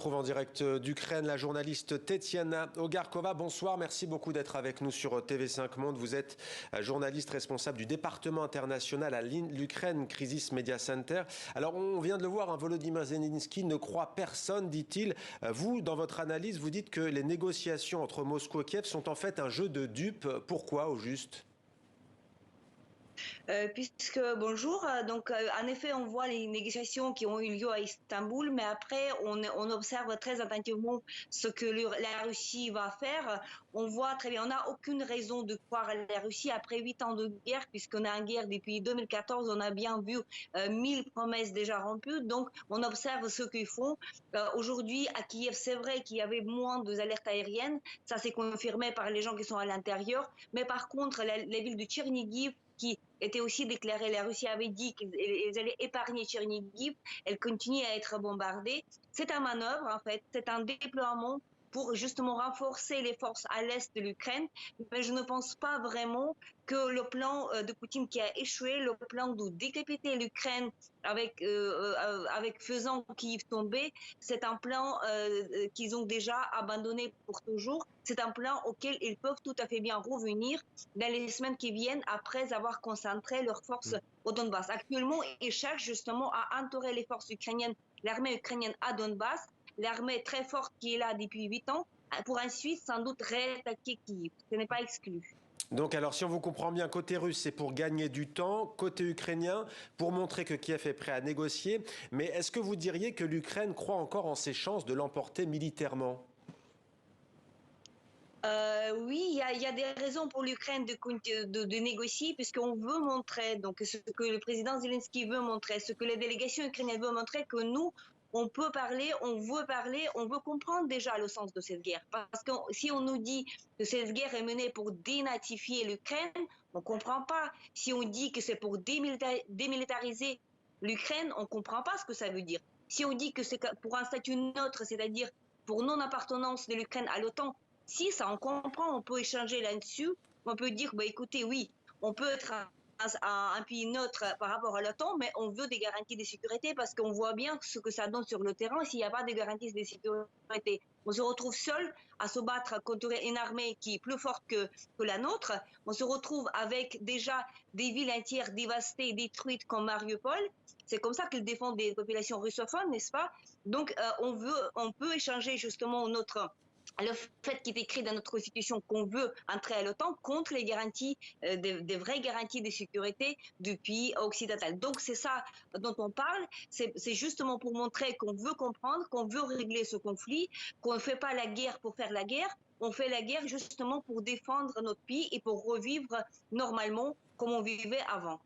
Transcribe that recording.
Trouve en direct d'Ukraine la journaliste Tetiana Ogarkova. Bonsoir, merci beaucoup d'être avec nous sur TV5 Monde. Vous êtes journaliste responsable du département international à l'Ukraine Crisis Media Center. Alors on vient de le voir, Volodymyr Zelensky ne croit personne, dit-il. Vous, dans votre analyse, vous dites que les négociations entre Moscou et Kiev sont en fait un jeu de dupes. Pourquoi au juste ? Bonjour, en effet on voit les négociations qui ont eu lieu à Istanbul, mais après on observe très attentivement ce que la Russie va faire. On voit très bien, on n'a aucune raison de croire à la Russie après 8 ans de guerre, puisqu'on est en guerre depuis 2014, on a bien vu 1000 promesses déjà rompues, donc on observe ce qu'ils font. Aujourd'hui à Kiev, c'est vrai qu'il y avait moins d'alertes aériennes, ça c'est confirmé par les gens qui sont à l'intérieur, mais par contre la ville de Tchernigiv qui était aussi déclarée, la Russie avait dit qu'ils allaient épargner Tchernigiv, elle continue à être bombardée. C'est un manœuvre, en fait, c'est un déploiement pour justement renforcer les forces à l'est de l'Ukraine, mais je ne pense pas vraiment que le plan de Poutine qui a échoué, le plan de décapiter l'Ukraine avec faisant Kiev tomber, c'est un plan qu'ils ont déjà abandonné pour toujours. C'est un plan auquel ils peuvent tout à fait bien revenir dans les semaines qui viennent après avoir concentré leurs forces au Donbass. Actuellement, ils cherchent justement à entourer les forces ukrainiennes, l'armée ukrainienne à Donbass, l'armée très forte qui est là depuis 8 ans, pour ensuite sans doute réattaquer Kiev. Ce n'est pas exclu. Donc alors si on vous comprend bien, côté russe c'est pour gagner du temps, côté ukrainien pour montrer que Kiev est prêt à négocier. Mais est-ce que vous diriez que l'Ukraine croit encore en ses chances de l'emporter militairement ? Oui, il y a des raisons pour l'Ukraine de négocier, puisqu'on veut montrer, donc ce que le président Zelensky veut montrer, ce que les délégations ukrainiennes veulent montrer, que nous, on peut parler, on veut comprendre déjà le sens de cette guerre. Parce que si on nous dit que cette guerre est menée pour dénatifier l'Ukraine, on ne comprend pas. Si on dit que c'est pour démilitariser l'Ukraine, on ne comprend pas ce que ça veut dire. Si on dit que c'est pour un statut neutre, c'est-à-dire pour non-appartenance de l'Ukraine à l'OTAN, si ça on comprend, on peut échanger là-dessus. On peut dire, bah, écoutez, oui, on peut être un pays neutre par rapport à l'OTAN, mais on veut des garanties de sécurité parce qu'on voit bien ce que ça donne sur le terrain s'il n'y a pas de garanties de sécurité. On se retrouve seul à se battre contre une armée qui est plus forte que la nôtre. On se retrouve avec déjà des villes entières dévastées, détruites comme Mariupol. C'est comme ça qu'ils défendent des populations russophones, n'est-ce pas? Donc, on peut échanger justement le fait qu'il est écrit dans notre constitution qu'on veut entrer à l'OTAN contre les garanties, des vraies garanties de sécurité du pays occidental. Donc c'est ça dont on parle, c'est justement pour montrer qu'on veut comprendre, qu'on veut régler ce conflit, qu'on ne fait pas la guerre pour faire la guerre, on fait la guerre justement pour défendre notre pays et pour revivre normalement comme on vivait avant.